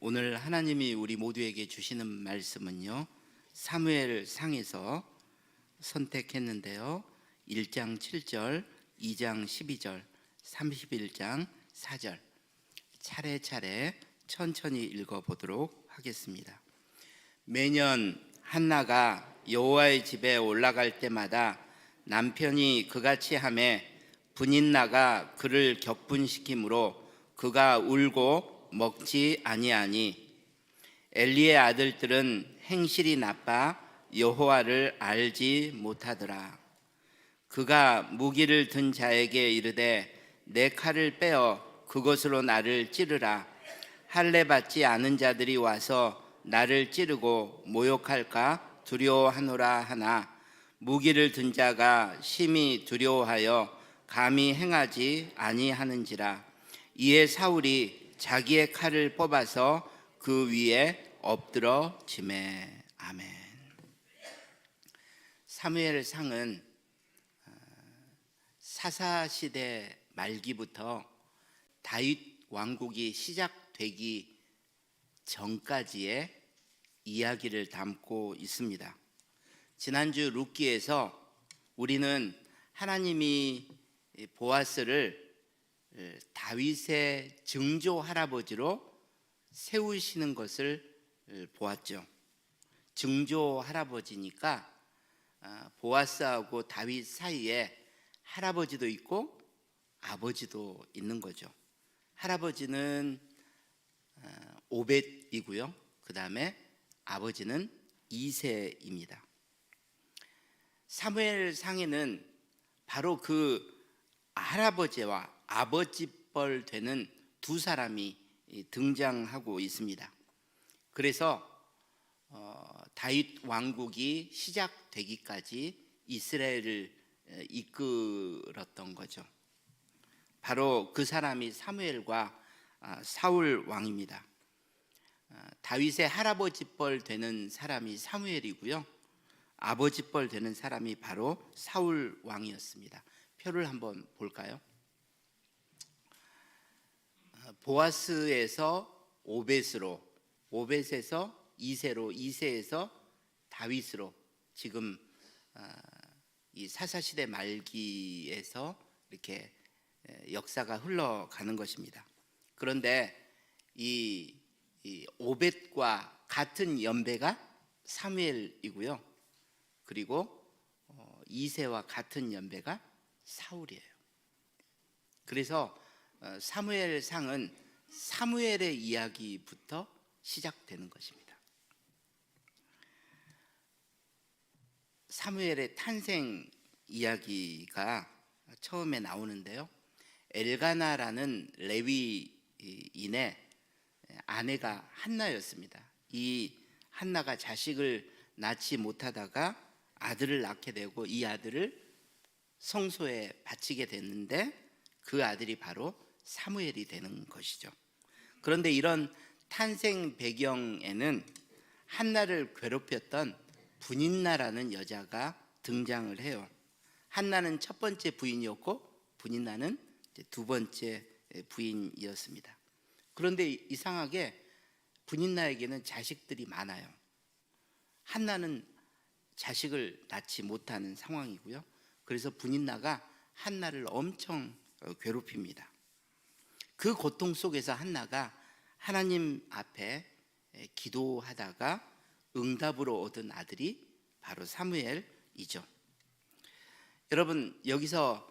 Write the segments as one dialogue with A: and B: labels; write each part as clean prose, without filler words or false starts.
A: 오늘 하나님이 우리 모두에게 주시는 말씀은요, 사무엘 상에서 선택했는데요, 1장 7절, 2장 12절, 31장 4절 차례차례 천천히 읽어보도록 하겠습니다. 매년 한나가 여호와의 집에 올라갈 때마다 남편이 그같이 하매 분인나가 그를 격분시키므로 그가 울고 먹지 아니하니 엘리의 아들들은 행실이 나빠 여호와를 알지 못하더라. 그가 무기를 든 자에게 이르되 내 칼을 빼어 그것으로 나를 찌르라. 할례 받지 않은 자들이 와서 나를 찌르고 모욕할까 두려워하노라 하나 무기를 든 자가 심히 두려워하여 감히 행하지 아니하는지라. 이에 사울이 자기의 칼을 뽑아서 그 위에 엎드러 지매. 아멘. 사무엘상은 사사시대 말기부터 다윗 왕국이 시작되기 전까지의 이야기를 담고 있습니다. 지난주 룻기에서 우리는 하나님이 보아스를 다윗의 증조 할아버지로 세우시는 것을 보았죠. 증조 할아버지니까 보아스하고 다윗 사이에 할아버지도 있고 아버지도 있는 거죠. 할아버지는 오벳이고요. 그 다음에 아버지는 이새입니다. 사무엘상에는 바로 그 할아버지와 아버지뻘 되는 두 사람이 등장하고 있습니다. 그래서 다윗 왕국이 시작되기까지 이스라엘을 이끌었던 거죠. 바로 그 사람이 사무엘과 사울 왕입니다. 다윗의 할아버지뻘 되는 사람이 사무엘이고요, 아버지뻘 되는 사람이 바로 사울 왕이었습니다. 표를 한번 볼까요? 보아스에서 오벳으로, 오벳에서 이새로, 이새에서 다윗으로 지금 이 사사시대 말기에서 이렇게 역사가 흘러가는 것입니다. 그런데 이 오벳과 같은 연배가 사무엘이고요, 그리고 이새와 같은 연배가 사울이에요. 그래서 사무엘상은 사무엘의 이야기부터 시작되는 것입니다. 사무엘의 탄생 이야기가 처음에 나오는데요, 엘가나라는 레위인의 아내가 한나였습니다. 이 한나가 자식을 낳지 못하다가 아들을 낳게 되고 이 아들을 성소에 바치게 됐는데 그 아들이 바로 사무엘이 되는 것이죠. 그런데 이런 탄생 배경에는 한나를 괴롭혔던 분인나라는 여자가 등장을 해요. 한나는 첫 번째 부인이었고 분인나는 두 번째 부인이었습니다. 그런데 이상하게 분인나에게는 자식들이 많아요. 한나는 자식을 낳지 못하는 상황이고요. 그래서 분인나가 한나를 엄청 괴롭힙니다. 그 고통 속에서 한나가 하나님 앞에 기도하다가 응답으로 얻은 아들이 바로 사무엘이죠. 여러분, 여기서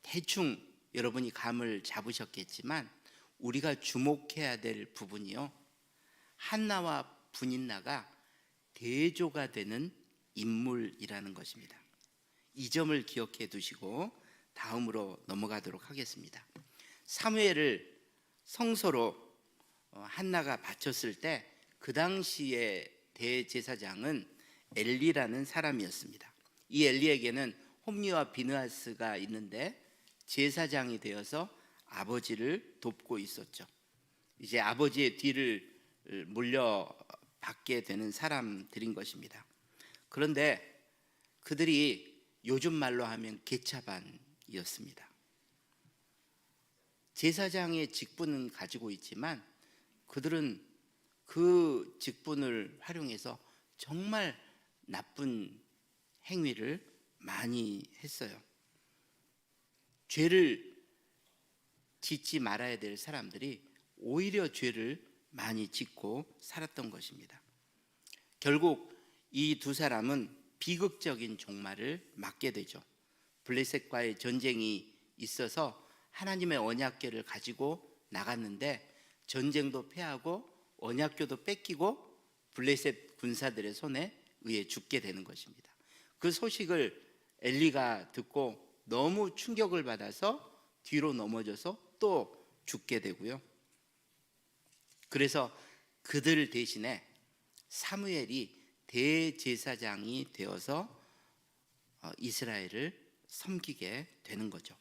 A: 대충 여러분이 감을 잡으셨겠지만 우리가 주목해야 될 부분이요, 한나와 분인나가 대조가 되는 인물이라는 것입니다. 이 점을 기억해 두시고 다음으로 넘어가도록 하겠습니다. 사무엘을 성소로 한나가 바쳤을 때 그 당시의 대제사장은 엘리라는 사람이었습니다. 이 엘리에게는 홈리와 비느하스가 있는데 제사장이 되어서 아버지를 돕고 있었죠. 이제 아버지의 뒤를 물려받게 되는 사람들인 것입니다. 그런데 그들이 요즘 말로 하면 개차반이었습니다. 제사장의 직분은 가지고 있지만 그들은 그 직분을 활용해서 정말 나쁜 행위를 많이 했어요. 죄를 짓지 말아야 될 사람들이 오히려 죄를 많이 짓고 살았던 것입니다. 결국 이 두 사람은 비극적인 종말을 맞게 되죠. 블레셋과의 전쟁이 있어서 하나님의 언약궤를 가지고 나갔는데 전쟁도 패하고 언약궤도 뺏기고 블레셋 군사들의 손에 의해 죽게 되는 것입니다. 그 소식을 엘리가 듣고 너무 충격을 받아서 뒤로 넘어져서 또 죽게 되고요. 그래서 그들 대신에 사무엘이 대제사장이 되어서 이스라엘을 섬기게 되는 거죠.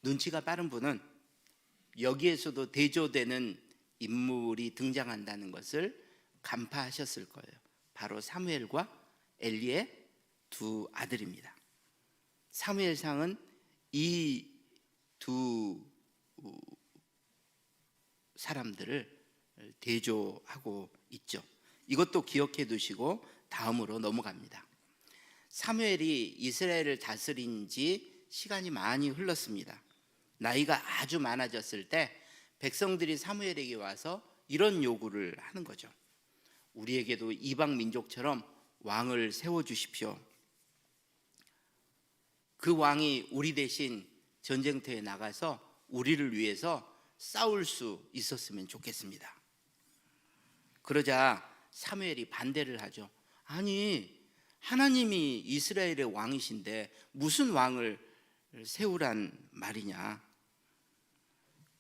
A: 눈치가 빠른 분은 여기에서도 대조되는 인물이 등장한다는 것을 간파하셨을 거예요. 바로 사무엘과 엘리의 두 아들입니다. 사무엘상은 이 두 사람들을 대조하고 있죠. 이것도 기억해 두시고 다음으로 넘어갑니다. 사무엘이 이스라엘을 다스린 지 시간이 많이 흘렀습니다. 나이가 아주 많아졌을 때 백성들이 사무엘에게 와서 이런 요구를 하는 거죠. 우리에게도 이방 민족처럼 왕을 세워주십시오. 그 왕이 우리 대신 전쟁터에 나가서 우리를 위해서 싸울 수 있었으면 좋겠습니다. 그러자 사무엘이 반대를 하죠. 아니, 하나님이 이스라엘의 왕이신데 무슨 왕을 세우란 말이냐.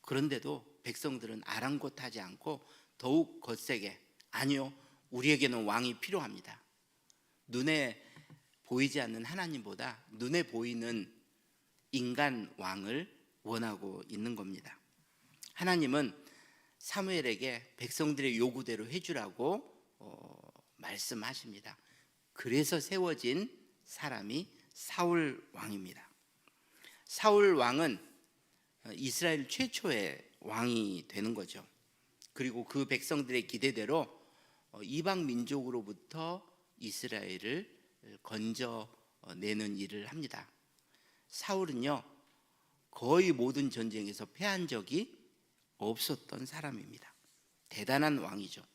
A: 그런데도 백성들은 아랑곳하지 않고 더욱 거세게, 아니요, 우리에게는 왕이 필요합니다. 눈에 보이지 않는 하나님보다 눈에 보이는 인간 왕을 원하고 있는 겁니다. 하나님은 사무엘에게 백성들의 요구대로 해주라고 말씀하십니다. 그래서 세워진 사람이 사울 왕입니다. 사울 왕은 이스라엘 최초의 왕이 되는 거죠. 그리고 그 백성들의 기대대로 이방 민족으로부터 이스라엘을 건져내는 일을 합니다. 사울은요, 거의 모든 전쟁에서 패한 적이 없었던 사람입니다. 대단한 왕이죠.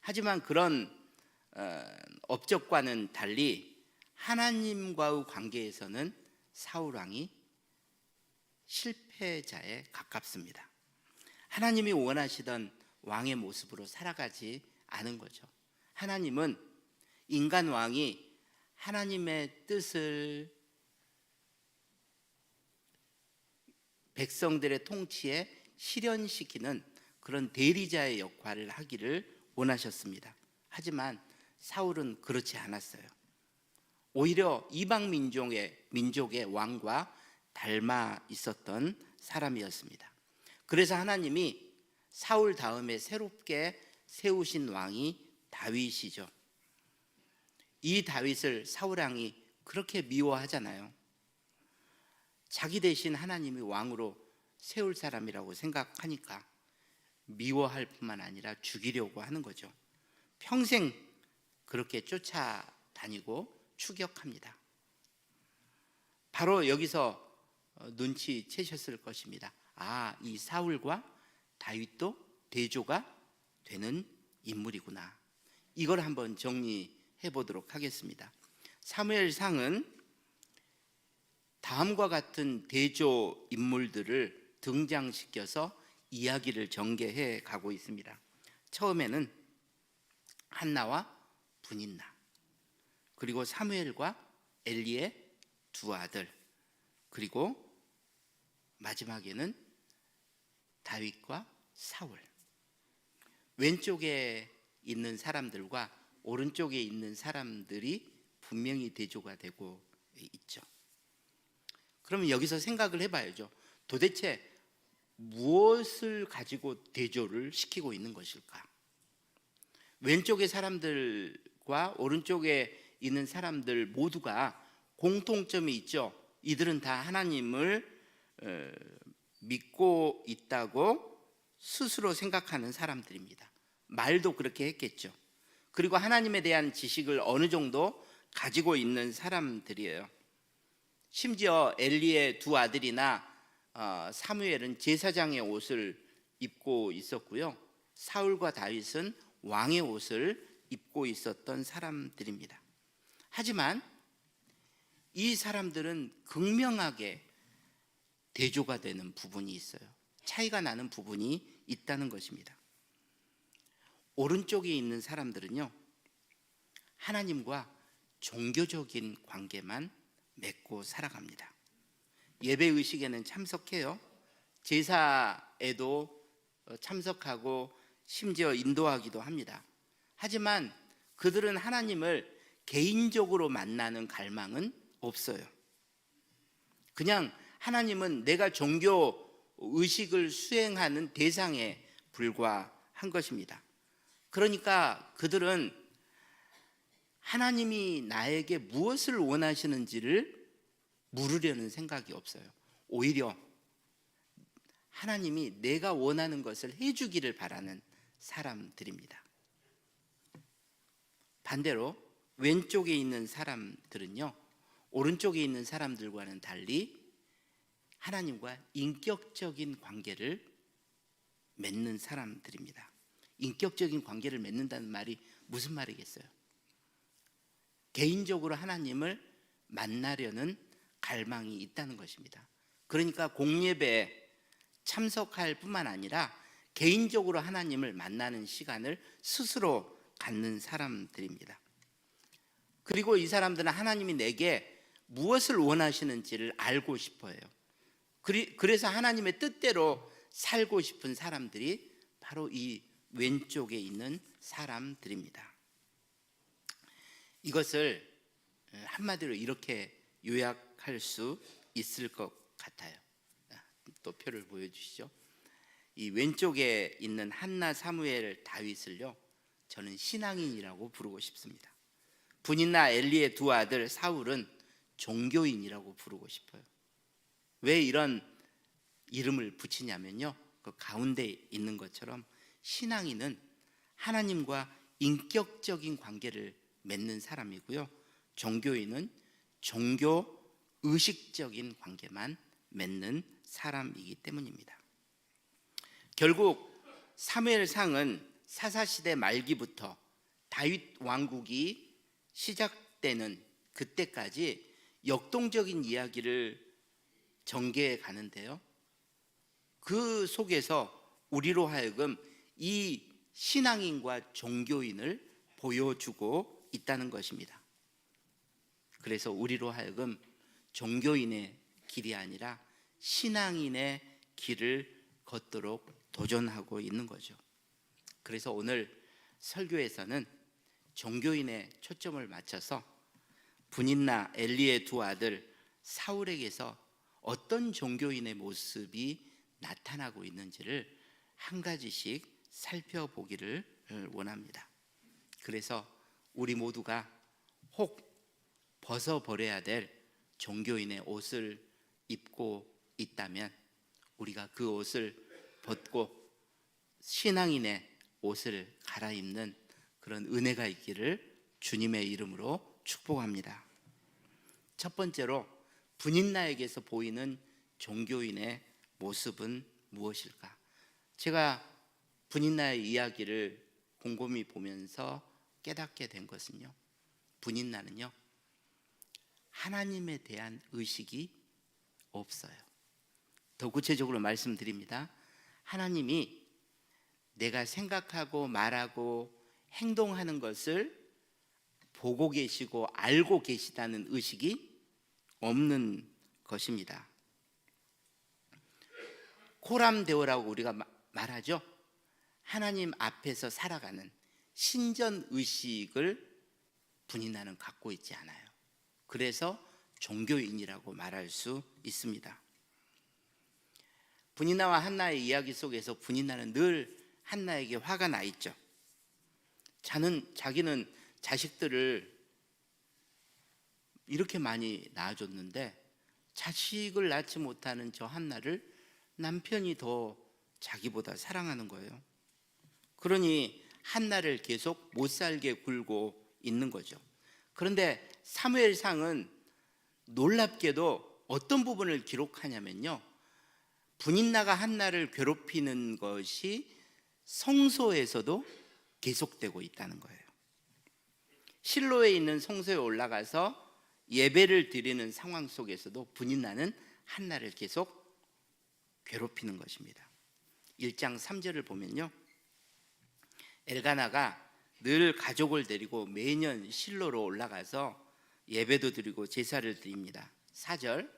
A: 하지만 그런 업적과는 달리 하나님과의 관계에서는 사울 왕이 실패자에 가깝습니다. 하나님이 원하시던 왕의 모습으로 살아가지 않은 거죠. 하나님은 인간 왕이 하나님의 뜻을 백성들의 통치에 실현시키는 그런 대리자의 역할을 하기를 원하셨습니다. 하지만 사울은 그렇지 않았어요. 오히려 이방 민족의 왕과 닮아 있었던 사람이었습니다. 그래서 하나님이 사울 다음에 새롭게 세우신 왕이 다윗이죠. 이 다윗을 사울 왕이 그렇게 미워하잖아요. 자기 대신 하나님이 왕으로 세울 사람이라고 생각하니까 미워할 뿐만 아니라 죽이려고 하는 거죠. 평생 그렇게 쫓아다니고 추격합니다. 바로 여기서 눈치채셨을 것입니다. 아, 이 사울과 다윗도 대조가 되는 인물이구나. 이걸 한번 정리해 보도록 하겠습니다. 사무엘상은 다음과 같은 대조 인물들을 등장시켜서 이야기를 전개해 가고 있습니다. 처음에는 한나와 분인나, 그리고 사무엘과 엘리의 두 아들, 그리고 마지막에는 다윗과 사울. 왼쪽에 있는 사람들과 오른쪽에 있는 사람들이 분명히 대조가 되고 있죠. 그러면 여기서 생각을 해봐야죠. 도대체 무엇을 가지고 대조를 시키고 있는 것일까? 왼쪽의 사람들과 오른쪽에 있는 사람들 모두가 공통점이 있죠. 이들은 다 하나님을 믿고 있다고 스스로 생각하는 사람들입니다. 말도 그렇게 했겠죠. 그리고 하나님에 대한 지식을 어느 정도 가지고 있는 사람들이에요. 심지어 엘리의 두 아들이나 사무엘은 제사장의 옷을 입고 있었고요. 사울과 다윗은 왕의 옷을 입고 있었던 사람들입니다. 하지만 이 사람들은 극명하게 대조가 되는 부분이 있어요. 차이가 나는 부분이 있다는 것입니다. 오른쪽에 있는 사람들은요, 하나님과 종교적인 관계만 맺고 살아갑니다. 예배의식에는 참석해요. 제사에도 참석하고 심지어 인도하기도 합니다. 하지만 그들은 하나님을 개인적으로 만나는 갈망은 없어요. 그냥 하나님은 내가 종교 의식을 수행하는 대상에 불과한 것입니다. 그러니까 그들은 하나님이 나에게 무엇을 원하시는지를 물으려는 생각이 없어요. 오히려 하나님이 내가 원하는 것을 해주기를 바라는 사람들입니다. 반대로 왼쪽에 있는 사람들은요, 오른쪽에 있는 사람들과는 달리 하나님과 인격적인 관계를 맺는 사람들입니다. 인격적인 관계를 맺는다는 말이 무슨 말이겠어요? 개인적으로 하나님을 만나려는 갈망이 있다는 것입니다. 그러니까 공예배에 참석할 뿐만 아니라 개인적으로 하나님을 만나는 시간을 스스로 갖는 사람들입니다. 그리고 이 사람들은 하나님이 내게 무엇을 원하시는지를 알고 싶어해요. 그래서 하나님의 뜻대로 살고 싶은 사람들이 바로 이 왼쪽에 있는 사람들입니다. 이것을 한마디로 이렇게 요약할 수 있을 것 같아요. 또 표를 보여주시죠. 이 왼쪽에 있는 한나, 사무엘, 다윗을요, 저는 신앙인이라고 부르고 싶습니다. 분이나 엘리의 두 아들 사울은 종교인이라고 부르고 싶어요. 왜 이런 이름을 붙이냐면요, 그 가운데 있는 것처럼 신앙인은 하나님과 인격적인 관계를 맺는 사람이고요, 종교인은 종교 의식적인 관계만 맺는 사람이기 때문입니다. 결국 사무엘상은 사사시대 말기부터 다윗 왕국이 시작되는 그때까지 역동적인 이야기를 전개해 가는데요, 그 속에서 우리로 하여금 이 신앙인과 종교인을 보여주고 있다는 것입니다. 그래서 우리로 하여금 종교인의 길이 아니라 신앙인의 길을 걷도록 도전하고 있는 거죠. 그래서 오늘 설교에서는 종교인의 초점을 맞춰서 분인나 엘리의 두 아들 사울에게서 어떤 종교인의 모습이 나타나고 있는지를 한 가지씩 살펴보기를 원합니다. 그래서 우리 모두가 혹 벗어버려야 될 종교인의 옷을 입고 있다면 우리가 그 옷을 벗고 신앙인의 옷을 갈아입는 그런 은혜가 있기를 주님의 이름으로 축복합니다. 첫 번째로 분인나에게서 보이는 종교인의 모습은 무엇일까? 제가 분인나의 이야기를 곰곰이 보면서 깨닫게 된 것은요, 분인나는요, 하나님에 대한 의식이 없어요. 더 구체적으로 말씀드립니다. 하나님이 내가 생각하고 말하고 행동하는 것을 보고 계시고 알고 계시다는 의식이 없는 것입니다. 코람데오라고 우리가 말하죠. 하나님 앞에서 살아가는 신전 의식을 분인나는 갖고 있지 않아요. 그래서 종교인이라고 말할 수 있습니다. 분인나와 한나의 이야기 속에서 분인나는 늘 한나에게 화가 나 있죠. 자기는 자식들을 이렇게 많이 낳아줬는데 자식을 낳지 못하는 저 한나를 남편이 더 자기보다 사랑하는 거예요. 그러니 한나를 계속 못 살게 굴고 있는 거죠. 그런데 사무엘상은 놀랍게도 어떤 부분을 기록하냐면요, 분인나가 한나를 괴롭히는 것이 성소에서도 계속되고 있다는 거예요. 실로에 있는 성소에 올라가서 예배를 드리는 상황 속에서도 분인나는 한나를 계속 괴롭히는 것입니다. 1장 3절을 보면요, 엘가나가 늘 가족을 데리고 매년 실로로 올라가서 예배도 드리고 제사를 드립니다. 4절,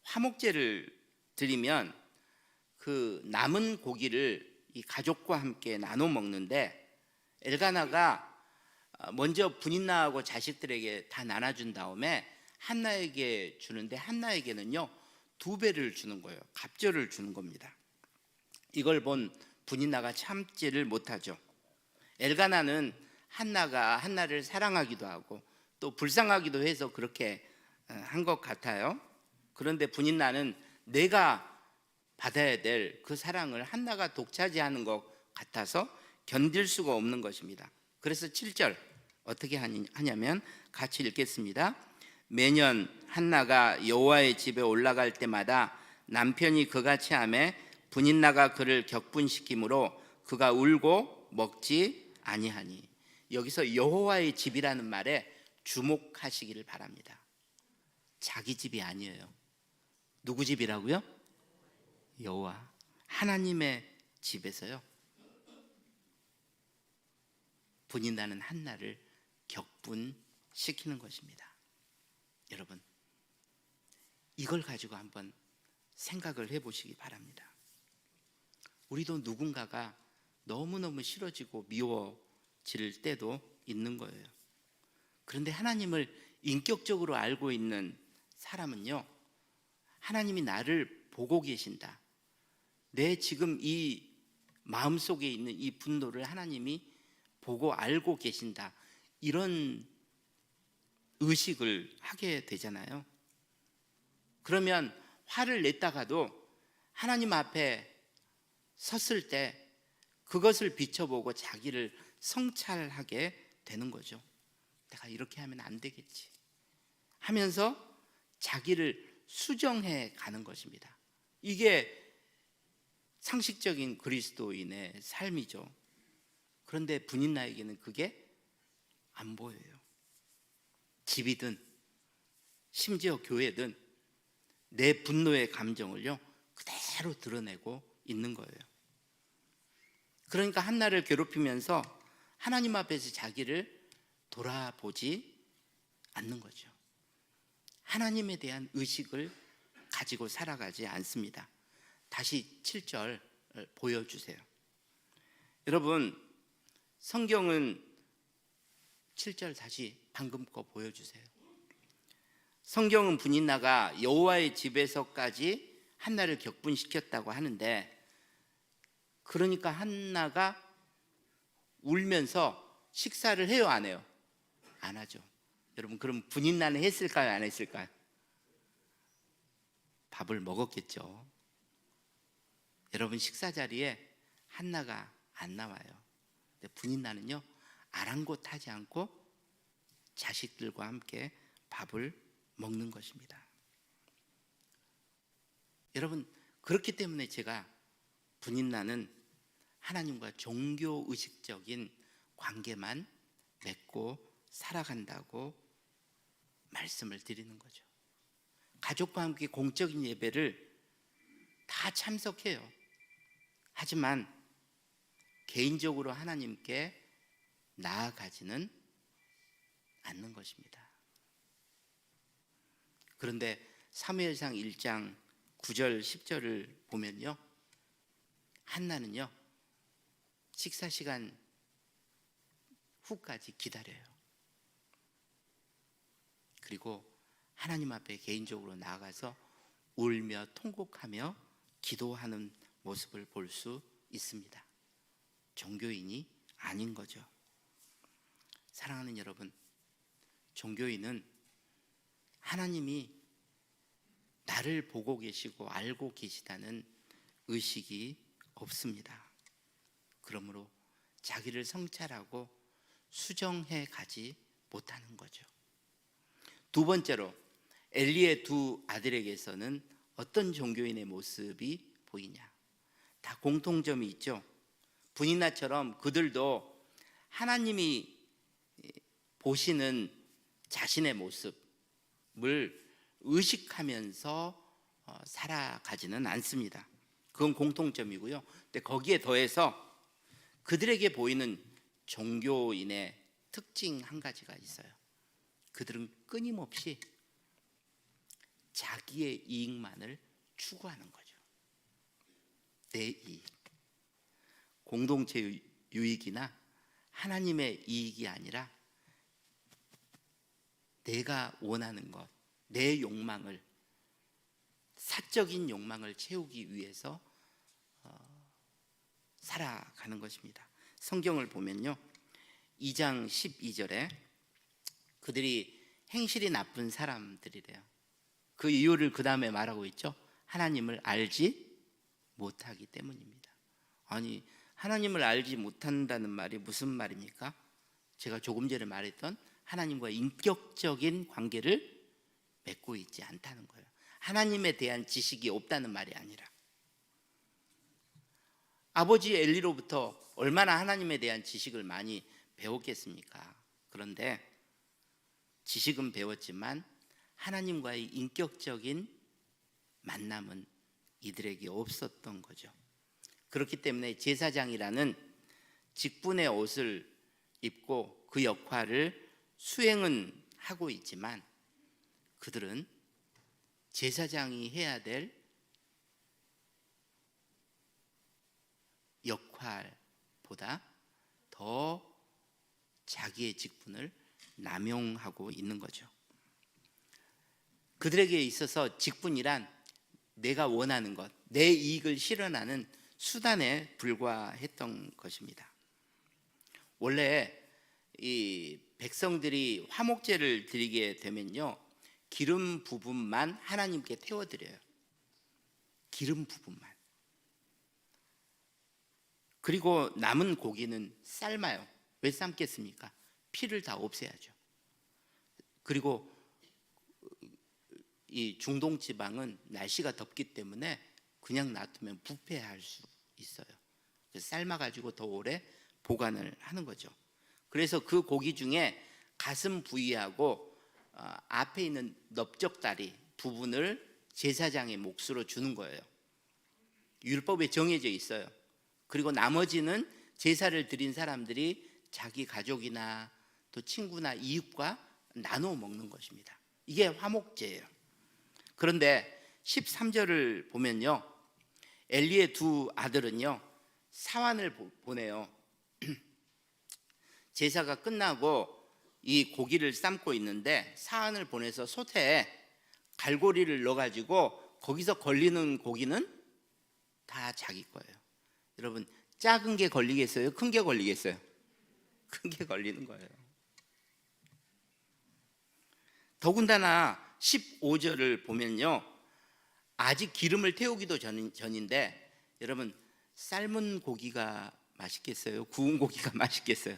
A: 화목제를 드리면 그 남은 고기를 이 가족과 함께 나눠 먹는데, 엘가나가 먼저 분인나하고 자식들에게 다 나눠준 다음에 한나에게 주는데, 한나에게는요 2배를 주는 거예요. 갑절을 주는 겁니다. 이걸 본 분인나가 참지를 못하죠. 엘가나는 한나가 한나를 사랑하기도 하고 또 불쌍하기도 해서 그렇게 한 것 같아요. 그런데 분인나는 내가 받아야 될 그 사랑을 한나가 독차지하는 것 같아서 견딜 수가 없는 것입니다. 그래서 7절 어떻게 하냐면 같이 읽겠습니다. 매년 한나가 여호와의 집에 올라갈 때마다 남편이 그같이 하매 분인나가 그를 격분시키므로 그가 울고 먹지 아니하니. 여기서 여호와의 집이라는 말에 주목하시기를 바랍니다. 자기 집이 아니에요. 누구 집이라고요? 여호와 하나님의 집에서요 분인나는 한나를 격분시키는 것입니다. 여러분, 이걸 가지고 한번 생각을 해보시기 바랍니다. 우리도 누군가가 너무너무 싫어지고 미워질 때도 있는 거예요. 그런데 하나님을 인격적으로 알고 있는 사람은요, 하나님이 나를 보고 계신다, 내 지금 이 마음속에 있는 이 분노를 하나님이 보고 알고 계신다, 이런 의식을 하게 되잖아요. 그러면 화를 냈다가도 하나님 앞에 섰을 때 그것을 비춰보고 자기를 성찰하게 되는 거죠. 내가 이렇게 하면 안 되겠지 하면서 자기를 수정해 가는 것입니다. 이게 상식적인 그리스도인의 삶이죠. 그런데 분인나에게는 그게 안 보여요. 집이든 심지어 교회든 내 분노의 감정을요 그대로 드러내고 있는 거예요. 그러니까 한나를 괴롭히면서 하나님 앞에서 자기를 돌아보지 않는 거죠. 하나님에 대한 의식을 가지고 살아가지 않습니다. 다시 7절 보여주세요. 여러분, 성경은 7절 다시 방금 거 보여주세요. 성경은 분인나가 여호와의 집에서까지 한나를 격분시켰다고 하는데, 그러니까 한나가 울면서 식사를 해요, 안 해요? 안 하죠. 여러분, 그럼 분인나는 했을까요, 안 했을까요? 밥을 먹었겠죠. 여러분, 식사 자리에 한나가 안 나와요. 근데 분인나는요 아랑곳하지 않고 자식들과 함께 밥을 먹는 것입니다. 여러분, 그렇기 때문에 제가 분인나는 하나님과 종교의식적인 관계만 맺고 살아간다고 말씀을 드리는 거죠. 가족과 함께 공적인 예배를 다 참석해요. 하지만 개인적으로 하나님께 나아가지는 않는 것입니다. 그런데 사무엘상 1장 9절 10절을 보면요, 한나는요 식사 시간 후까지 기다려요. 그리고 하나님 앞에 개인적으로 나아가서 울며 통곡하며 기도하는 모습을 볼 수 있습니다. 종교인이 아닌 거죠. 사랑하는 여러분, 종교인은 하나님이 나를 보고 계시고 알고 계시다는 의식이 없습니다. 그러므로 자기를 성찰하고 수정해 가지 못하는 거죠. 두 번째로 엘리의 두 아들에게서는 어떤 종교인의 모습이 보이냐? 다 공통점이 있죠. 분이나처럼 그들도 하나님이 보시는 자신의 모습을 의식하면서 살아가지는 않습니다. 그건 공통점이고요. 근데 거기에 더해서 그들에게 보이는 종교인의 특징 한 가지가 있어요. 그들은 끊임없이 자기의 이익만을 추구하는 거죠. 내 이익. 공동체 유익이나 하나님의 이익이 아니라 내가 원하는 것, 내 욕망을, 사적인 욕망을 채우기 위해서 살아가는 것입니다. 성경을 보면요, 2장 12절에 그들이 행실이 나쁜 사람들이래요. 그 이유를 그 다음에 말하고 있죠. 하나님을 알지 못하기 때문입니다. 아니, 하나님을 알지 못한다는 말이 무슨 말입니까? 제가 조금 전에 말했던 하나님과 인격적인 관계를 맺고 있지 않다는 거예요. 하나님에 대한 지식이 없다는 말이 아니라, 아버지 엘리로부터 얼마나 하나님에 대한 지식을 많이 배웠겠습니까? 그런데 지식은 배웠지만 하나님과의 인격적인 만남은 이들에게 없었던 거죠. 그렇기 때문에 제사장이라는 직분의 옷을 입고 그 역할을 수행은 하고 있지만 그들은 제사장이 해야 될 역할보다 더 자기의 직분을 남용하고 있는 거죠. 그들에게 있어서 직분이란 내가 원하는 것, 내 이익을 실현하는 수단에 불과했던 것입니다. 원래 이 백성들이 화목제를 드리게 되면요, 기름 부분만 하나님께 태워드려요. 기름 부분만. 그리고 남은 고기는 삶아요. 왜 삶겠습니까? 피를 다 없애야죠. 그리고 이 중동 지방은 날씨가 덥기 때문에 그냥 놔두면 부패할 수 있어요. 그래서 삶아가지고 더 오래 보관을 하는 거죠. 그래서 그 고기 중에 가슴 부위하고 앞에 있는 넓적다리 부분을 제사장의 몫으로 주는 거예요. 율법에 정해져 있어요. 그리고 나머지는 제사를 드린 사람들이 자기 가족이나 또 친구나 이웃과 나눠 먹는 것입니다. 이게 화목제예요. 그런데 13절을 보면요, 엘리의 두 아들은요 사환을 보내요. 제사가 끝나고 이 고기를 삶고 있는데 사환을 보내서 솥에 갈고리를 넣어가지고 거기서 걸리는 고기는 다 자기 거예요. 여러분, 작은 게 걸리겠어요? 큰 게 걸리겠어요? 큰 게 걸리는 거예요. 더군다나 15절을 보면요, 아직 기름을 태우기도 전인데 여러분, 삶은 고기가 맛있겠어요? 구운 고기가 맛있겠어요?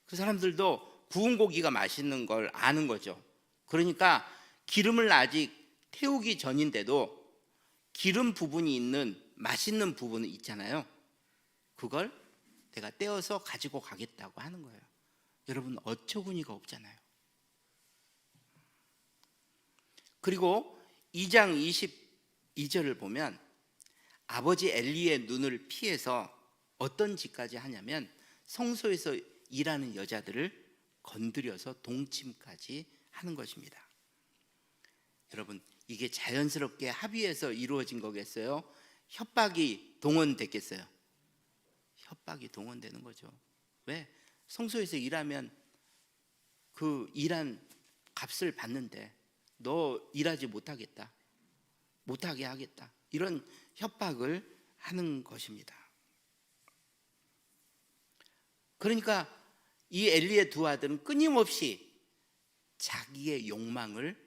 A: 그 사람들도 구운 고기가 맛있는 걸 아는 거죠. 그러니까 기름을 아직 태우기 전인데도 기름 부분이 있는 맛있는 부분이 있잖아요. 그걸 내가 떼어서 가지고 가겠다고 하는 거예요. 여러분, 어처구니가 없잖아요. 그리고 2장 22절을 보면 아버지 엘리의 눈을 피해서 어떤 짓까지 하냐면 성소에서 일하는 여자들을 건드려서 동침까지 하는 것입니다. 여러분, 이게 자연스럽게 합의해서 이루어진 거겠어요? 협박이 동원됐겠어요? 협박이 동원되는 거죠. 왜? 성소에서 일하면 그 일한 값을 받는데 너 일하지 못하겠다, 못하게 하겠다, 이런 협박을 하는 것입니다. 그러니까 이 엘리의 두 아들은 끊임없이 자기의 욕망을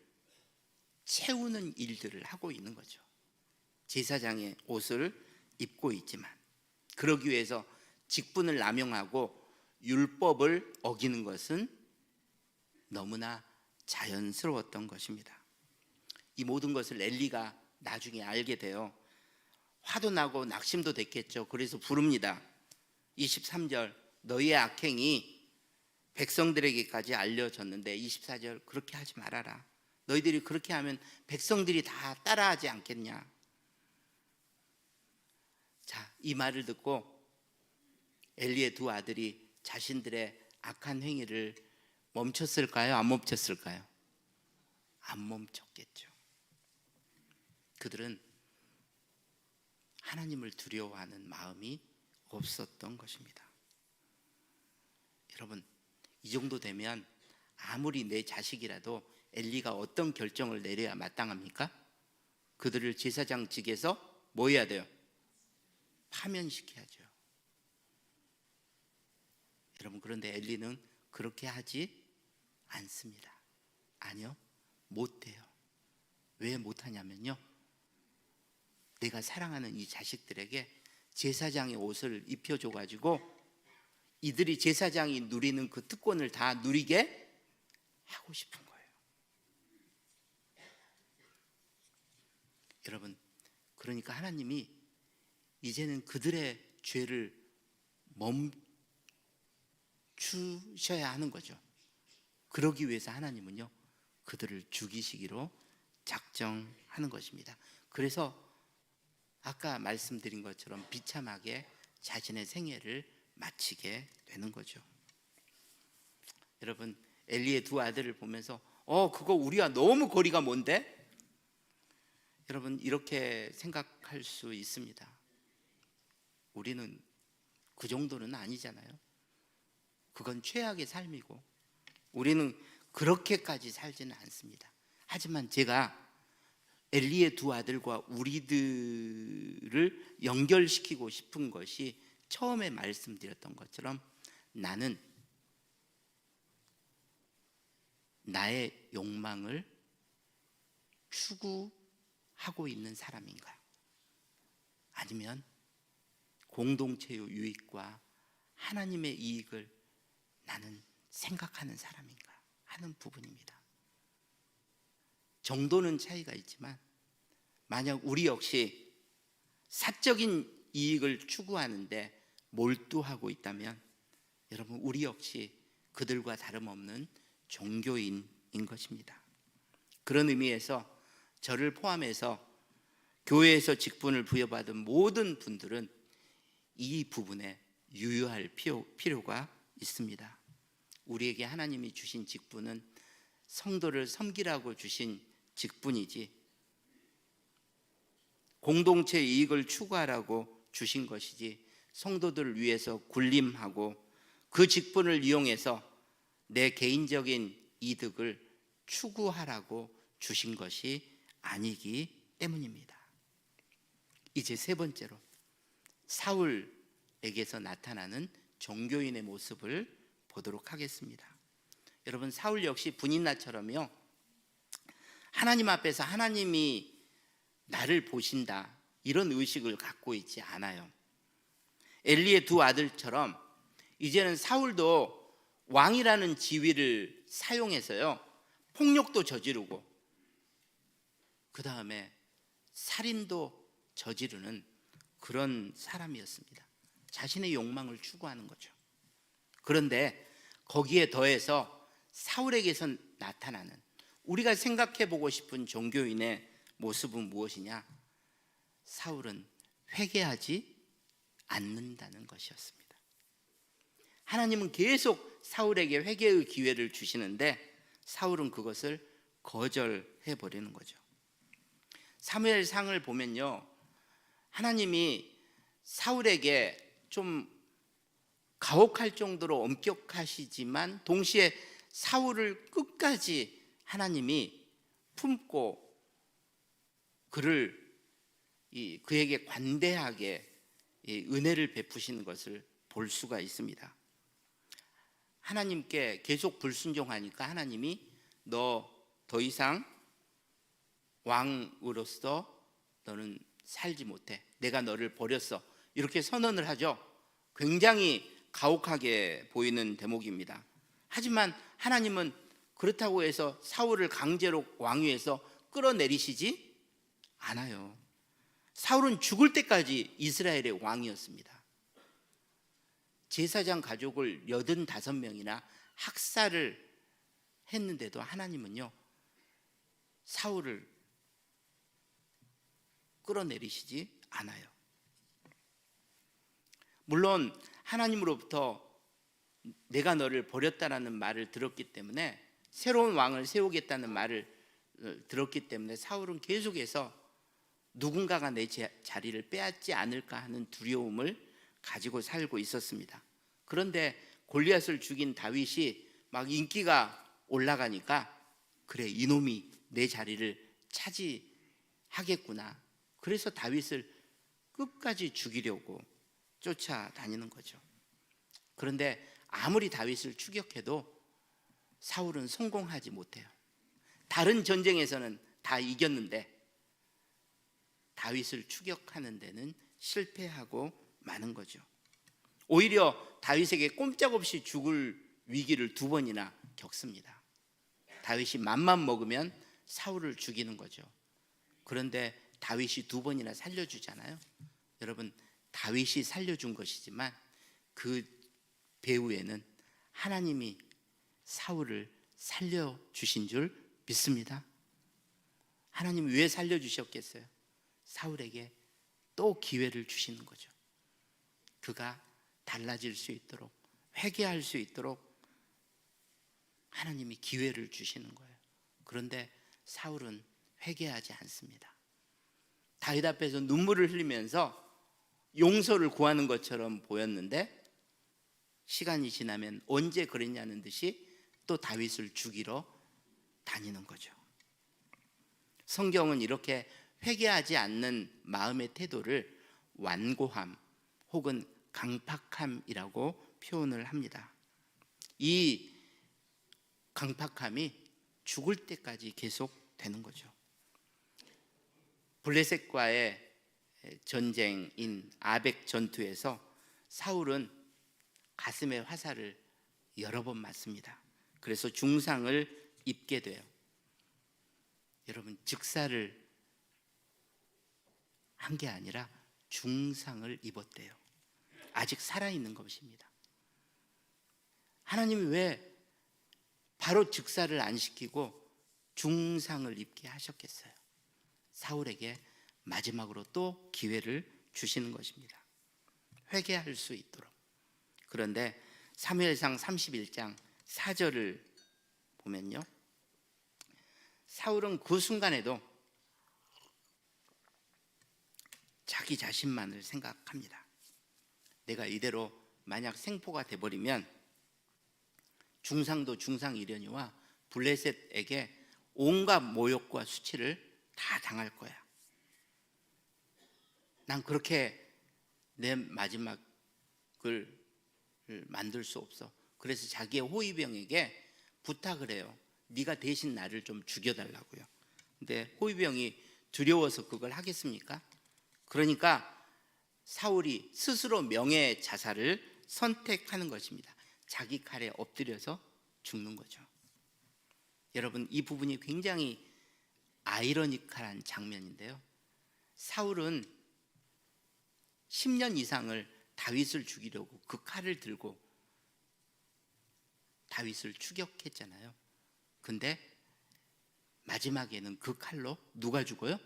A: 채우는 일들을 하고 있는 거죠. 제사장의 옷을 입고 있지만 그러기 위해서 직분을 남용하고 율법을 어기는 것은 너무나 자연스러웠던 것입니다. 이 모든 것을 엘리가 나중에 알게 돼요. 화도 나고 낙심도 됐겠죠. 그래서 부릅니다. 23절, 너희의 악행이 백성들에게까지 알려졌는데 24절, 그렇게 하지 말아라. 너희들이 그렇게 하면 백성들이 다 따라하지 않겠냐. 자, 이 말을 듣고 엘리의 두 아들이 자신들의 악한 행위를 멈췄을까요? 안 멈췄을까요? 안 멈췄겠죠. 그들은 하나님을 두려워하는 마음이 없었던 것입니다. 여러분, 이 정도 되면 아무리 내 자식이라도 엘리가 어떤 결정을 내려야 마땅합니까? 그들을 제사장직에서 뭐 해야 돼요? 파면시켜야죠. 여러분, 그런데 엘리는 그렇게 하지 않습니다. 아니요, 못해요. 왜 못하냐면요, 내가 사랑하는 이 자식들에게 제사장의 옷을 입혀줘가지고 이들이 제사장이 누리는 그 특권을 다 누리게 하고 싶은 거예요. 여러분, 그러니까 하나님이 이제는 그들의 죄를 멈추셔야 하는 거죠. 그러기 위해서 하나님은요, 그들을 죽이시기로 작정하는 것입니다. 그래서 아까 말씀드린 것처럼 비참하게 자신의 생애를 마치게 되는 거죠. 여러분, 엘리의 두 아들을 보면서 그거 우리와 너무 거리가 먼데? 여러분, 이렇게 생각할 수 있습니다. 우리는 그 정도는 아니잖아요. 그건 최악의 삶이고 우리는 그렇게까지 살지는 않습니다. 하지만 제가 엘리의 두 아들과 우리들을 연결시키고 싶은 것이 처음에 말씀드렸던 것처럼 나는 나의 욕망을 추구하고 있는 사람인가? 아니면 공동체의 유익과 하나님의 이익을 나는 생각하는 사람인가 하는 부분입니다. 정도는 차이가 있지만 만약 우리 역시 사적인 이익을 추구하는데 몰두하고 있다면 여러분, 우리 역시 그들과 다름없는 종교인인 것입니다. 그런 의미에서 저를 포함해서 교회에서 직분을 부여받은 모든 분들은 이 부분에 유의할 필요가 있습니다. 우리에게 하나님이 주신 직분은 성도를 섬기라고 주신 직분이지 공동체의 이익을 추구하라고 주신 것이지 성도들을 위해서 군림하고 그 직분을 이용해서 내 개인적인 이득을 추구하라고 주신 것이 아니기 때문입니다. 이제 세 번째로 사울에게서 나타나는 종교인의 모습을 보도록 하겠습니다. 여러분, 사울 역시 분인나처럼요, 하나님 앞에서 하나님이 나를 보신다 이런 의식을 갖고 있지 않아요. 엘리의 두 아들처럼 이제는 사울도 왕이라는 지위를 사용해서요, 폭력도 저지르고 그 다음에 살인도 저지르는 그런 사람이었습니다. 자신의 욕망을 추구하는 거죠. 그런데 거기에 더해서 사울에게서 나타나는 우리가 생각해 보고 싶은 종교인의 모습은 무엇이냐? 사울은 회개하지 않는다는 것이었습니다. 하나님은 계속 사울에게 회개의 기회를 주시는데 사울은 그것을 거절해 버리는 거죠. 사무엘상을 보면요, 하나님이 사울에게 좀 가혹할 정도로 엄격하시지만 동시에 사울을 끝까지 하나님이 품고 그에게 관대하게 은혜를 베푸시는 것을 볼 수가 있습니다. 하나님께 계속 불순종하니까 하나님이 너 더 이상 왕으로서 너는 살지 못해. 내가 너를 버렸어. 이렇게 선언을 하죠. 굉장히 가혹하게 보이는 대목입니다. 하지만 하나님은 그렇다고 해서 사울을 강제로 왕위에서 끌어내리시지 않아요. 사울은 죽을 때까지 이스라엘의 왕이었습니다. 제사장 가족을 85명이나 학살을 했는데도 하나님은요, 사울을 끌어내리시지 않아요. 물론 하나님으로부터 내가 너를 버렸다라는 말을 들었기 때문에, 새로운 왕을 세우겠다는 말을 들었기 때문에 사울은 계속해서 누군가가 내 자리를 빼앗지 않을까 하는 두려움을 가지고 살고 있었습니다. 그런데 골리앗을 죽인 다윗이 막 인기가 올라가니까, 그래, 이놈이 내 자리를 차지하겠구나. 그래서 다윗을 끝까지 죽이려고 쫓아다니는 거죠. 그런데 아무리 다윗을 추격해도 사울은 성공하지 못해요. 다른 전쟁에서는 다 이겼는데 다윗을 추격하는 데는 실패하고 마는 거죠. 오히려 다윗에게 꼼짝없이 죽을 위기를 2번이나 겪습니다. 다윗이 맘만 먹으면 사울을 죽이는 거죠. 그런데 다윗이 2번이나 살려주잖아요. 여러분, 다윗이 살려준 것이지만 그 배후에는 하나님이 사울을 살려주신 줄 믿습니다. 하나님이 왜 살려주셨겠어요? 사울에게 또 기회를 주시는 거죠. 그가 달라질 수 있도록, 회개할 수 있도록 하나님이 기회를 주시는 거예요. 그런데 사울은 회개하지 않습니다. 다윗 앞에서 눈물을 흘리면서 용서를 구하는 것처럼 보였는데, 시간이 지나면 언제 그랬냐는 듯이 또 다윗을 죽이러 다니는 거죠. 성경은 이렇게 회개하지 않는 마음의 태도를 완고함 혹은 강팍함이라고 표현을 합니다. 이 강팍함이 죽을 때까지 계속되는 거죠. 블레셋과의 전쟁인 아벡 전투에서 사울은 가슴에 화살을 여러 번 맞습니다. 그래서 중상을 입게 돼요. 여러분, 즉사를 한 게 아니라 중상을 입었대요. 아직 살아있는 것입니다. 하나님이 왜 바로 즉사를 안 시키고 중상을 입게 하셨겠어요? 사울에게 마지막으로 또 기회를 주시는 것입니다. 회개할 수 있도록. 그런데 사무엘상 31장 4절을 보면요, 사울은 그 순간에도 자기 자신만을 생각합니다. 내가 이대로 만약 생포가 돼버리면 중상도 중상이려니와 블레셋에게 온갖 모욕과 수치를 다 당할 거야. 난 그렇게 내 마지막을 만들 수 없어. 그래서 자기의 호위병에게 부탁을 해요. 네가 대신 나를 좀 죽여달라고요. 근데 호위병이 두려워서 그걸 하겠습니까? 그러니까 사울이 스스로 명예 자살을 선택하는 것입니다. 자기 칼에 엎드려서 죽는 거죠. 여러분, 이 부분이 굉장히 아이러니컬한 장면인데요, 사울은 10년 이상을 다윗을 죽이려고 그 칼을 들고 다윗을 추격했잖아요. 근데 마지막에는 그 칼로 누가 죽어요?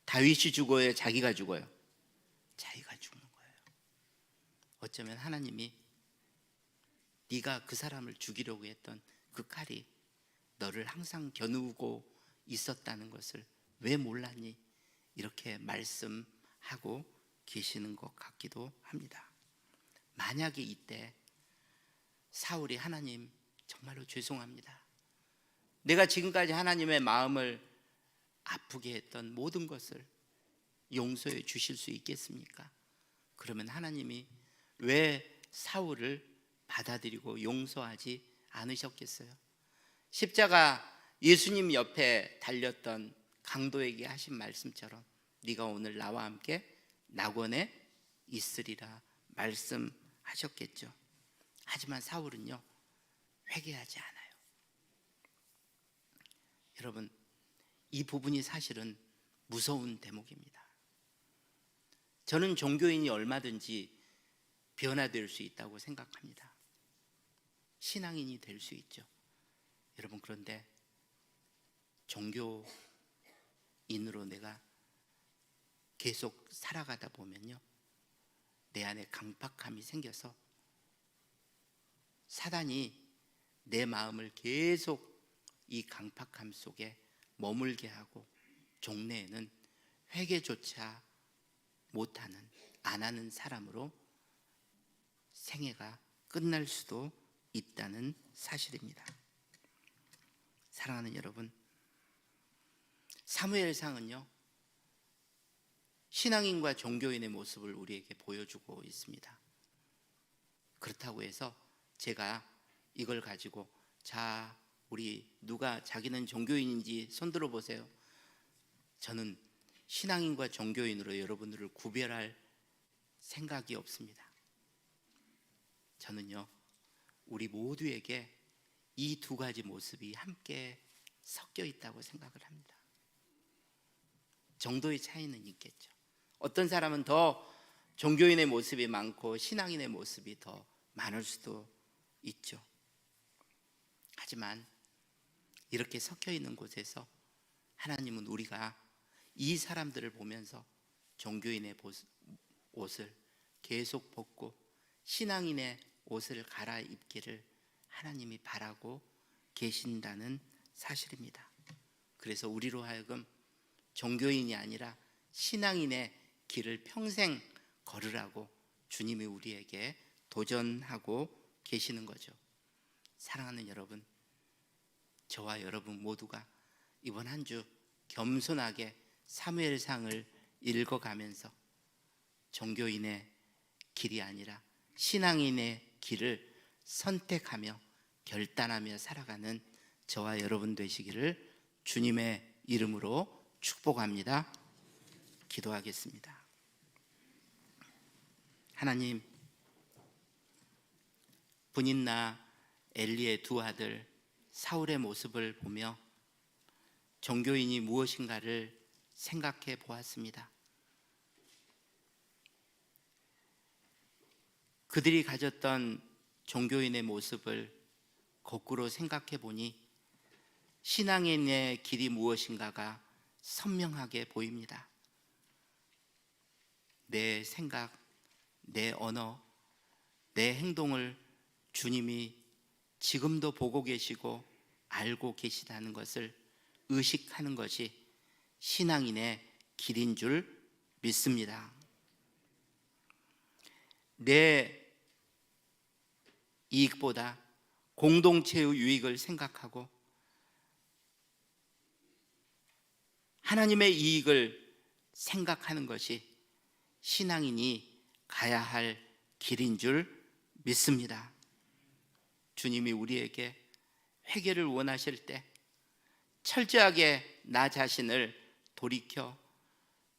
A: 다윗이 죽어요? 자기가 죽어요? 자기가 죽는 거예요. 어쩌면 하나님이 네가 그 사람을 죽이려고 했던 그 칼이 너를 항상 겨누고 있었다는 것을 왜 몰랐니? 이렇게 말씀하고 계시는 것 같기도 합니다. 만약에 이때 사울이 하나님 정말로 죄송합니다, 내가 지금까지 하나님의 마음을 아프게 했던 모든 것을 용서해 주실 수 있겠습니까? 그러면 하나님이 왜 사울을 받아들이고 용서하지 않으셨겠어요? 십자가 예수님 옆에 달렸던 강도에게 하신 말씀처럼 네가 오늘 나와 함께 낙원에 있으리라 말씀하셨겠죠. 하지만 사울은요, 회개하지 않아요. 여러분, 이 부분이 사실은 무서운 대목입니다. 저는 종교인이 얼마든지 변화될 수 있다고 생각합니다. 신앙인이 될 수 있죠. 여러분, 그런데 종교인으로 내가 계속 살아가다 보면요, 내 안에 강팍함이 생겨서 사단이 내 마음을 계속 이 강팍함 속에 머물게 하고 종래에는 회개조차 못하는, 안 하는 사람으로 생애가 끝날 수도 있다는 사실입니다. 사랑하는 여러분, 사무엘상은요, 신앙인과 종교인의 모습을 우리에게 보여주고 있습니다. 그렇다고 해서 제가 이걸 가지고, 자, 우리 누가 자기는 종교인인지 손들어 보세요. 저는 신앙인과 종교인으로 여러분들을 구별할 생각이 없습니다. 저는요, 우리 모두에게 이 두 가지 모습이 함께 섞여 있다고 생각을 합니다. 정도의 차이는 있겠죠. 어떤 사람은 더 종교인의 모습이 많고 신앙인의 모습이 더 많을 수도 있죠. 하지만 이렇게 섞여 있는 곳에서 하나님은 우리가 이 사람들을 보면서 종교인의 옷을 계속 벗고 신앙인의 옷을 갈아입기를 하나님이 바라고 계신다는 사실입니다. 그래서 우리로 하여금 종교인이 아니라 신앙인의 길을 평생 걸으라고 주님이 우리에게 도전하고 계시는 거죠. 사랑하는 여러분, 저와 여러분 모두가 이번 한 주 겸손하게 사무엘상을 읽어가면서 종교인의 길이 아니라 신앙인의 길을 선택하며 결단하며 살아가는 저와 여러분 되시기를 주님의 이름으로 축복합니다. 기도하겠습니다. 하나님, 분인나 엘리의 두 아들 사울의 모습을 보며 종교인이 무엇인가를 생각해 보았습니다. 그들이 가졌던 종교인의 모습을 거꾸로 생각해 보니 신앙인의 길이 무엇인가가 선명하게 보입니다. 내 생각, 내 언어, 내 행동을 주님이 지금도 보고 계시고 알고 계시다는 것을 의식하는 것이 신앙인의 길인 줄 믿습니다. 내 이익보다 공동체의 유익을 생각하고 하나님의 이익을 생각하는 것이 신앙인이 가야 할 길인 줄 믿습니다. 주님이 우리에게 회개를 원하실 때 철저하게 나 자신을 돌이켜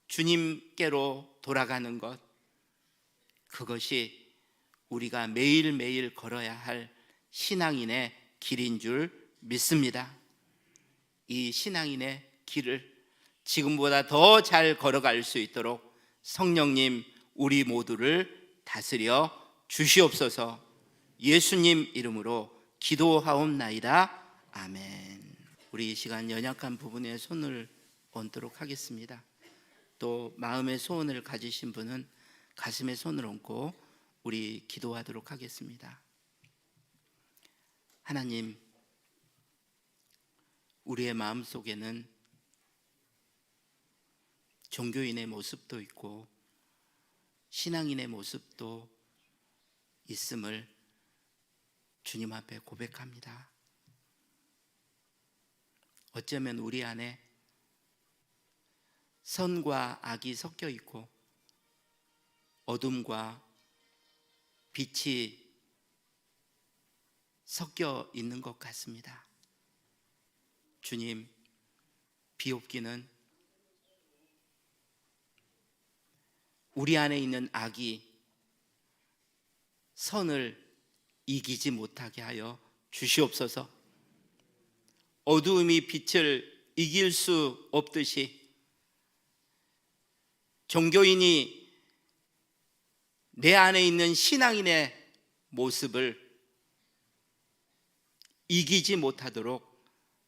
A: 주님께로 돌아가는 것, 그것이 우리가 매일매일 걸어야 할 신앙인의 길인 줄 믿습니다. 이 신앙인의 길을 지금보다 더 잘 걸어갈 수 있도록 성령님 우리 모두를 다스려 주시옵소서. 예수님 이름으로 기도하옵나이다. 아멘. 우리 이 시간 연약한 부분에 손을 얹도록 하겠습니다. 또 마음의 소원을 가지신 분은 가슴에 손을 얹고 우리 기도하도록 하겠습니다. 하나님, 우리의 마음속에는 종교인의 모습도 있고 신앙인의 모습도 있음을 주님 앞에 고백합니다. 어쩌면 우리 안에 선과 악이 섞여 있고 어둠과 빛이 섞여 있는 것 같습니다. 주님, 비옵기는 우리 안에 있는 악이 선을 이기지 못하게 하여 주시옵소서. 어두움이 빛을 이길 수 없듯이 종교인이 내 안에 있는 신앙인의 모습을 이기지 못하도록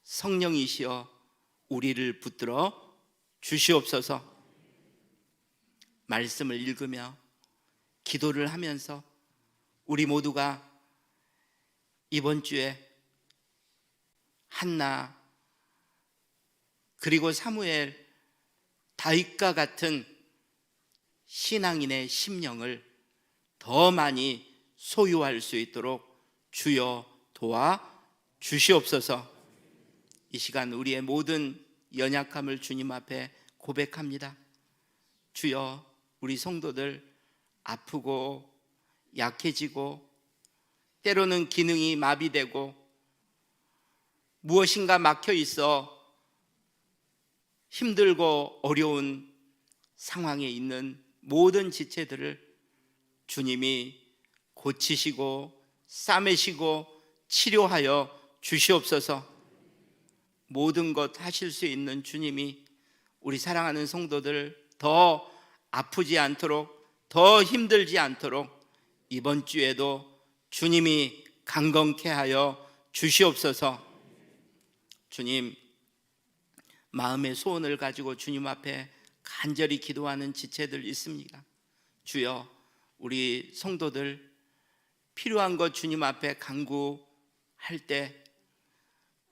A: 성령이시여 우리를 붙들어 주시옵소서. 말씀을 읽으며 기도를 하면서 우리 모두가 이번 주에 한나 그리고 사무엘, 다윗과 같은 신앙인의 심령을 더 많이 소유할 수 있도록 주여 도와 주시옵소서. 이 시간 우리의 모든 연약함을 주님 앞에 고백합니다. 주여, 우리 성도들 아프고 약해지고 때로는 기능이 마비되고 무엇인가 막혀 있어 힘들고 어려운 상황에 있는 모든 지체들을 주님이 고치시고 싸매시고 치료하여 주시옵소서. 모든 것 하실 수 있는 주님이 우리 사랑하는 성도들 더 아프지 않도록, 더 힘들지 않도록 이번 주에도 주님이 강건케 하여 주시옵소서. 주님, 마음의 소원을 가지고 주님 앞에 간절히 기도하는 지체들 있습니다. 주여, 우리 성도들 필요한 것 주님 앞에 간구할 때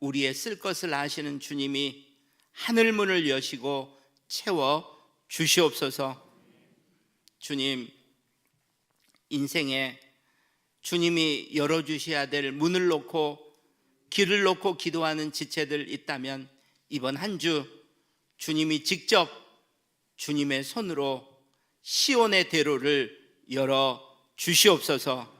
A: 우리의 쓸 것을 아시는 주님이 하늘문을 여시고 채워 주시옵소서. 주님, 인생에 주님이 열어주셔야 될 문을 놓고 길을 놓고 기도하는 지체들 있다면 이번 한 주 주님이 직접 주님의 손으로 시온의 대로를 열어 주시옵소서.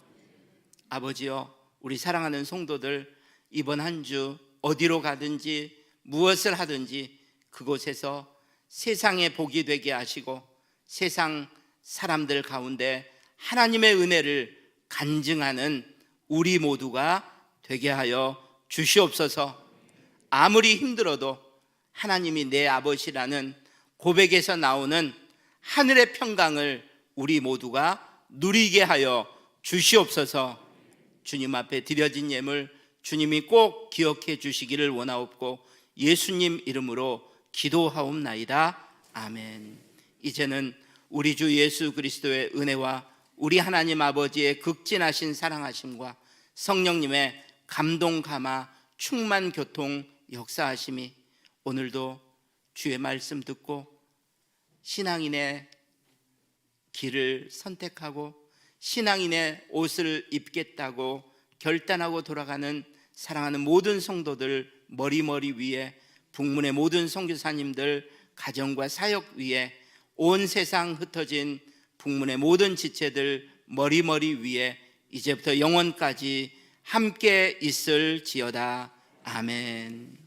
A: 아버지여, 우리 사랑하는 성도들 이번 한 주 어디로 가든지 무엇을 하든지 그곳에서 세상의 복이 되게 하시고 세상 사람들 가운데 하나님의 은혜를 간증하는 우리 모두가 되게 하여 주시옵소서. 아무리 힘들어도 하나님이 내 아버지라는 고백에서 나오는 하늘의 평강을 우리 모두가 누리게 하여 주시옵소서. 주님 앞에 드려진 예물 주님이 꼭 기억해 주시기를 원하옵고 예수님 이름으로 기도하옵나이다. 아멘. 이제는 우리 주 예수 그리스도의 은혜와 우리 하나님 아버지의 극진하신 사랑하심과 성령님의 감동 감화 충만 교통 역사하심이 오늘도 주의 말씀 듣고 신앙인의 길을 선택하고 신앙인의 옷을 입겠다고 결단하고 돌아가는 사랑하는 모든 성도들 머리 위에, 북문의 모든 선교사님들 가정과 사역 위에, 온 세상 흩어진 북문의 모든 지체들 머리 위에 이제부터 영원까지 함께 있을지어다. 아멘.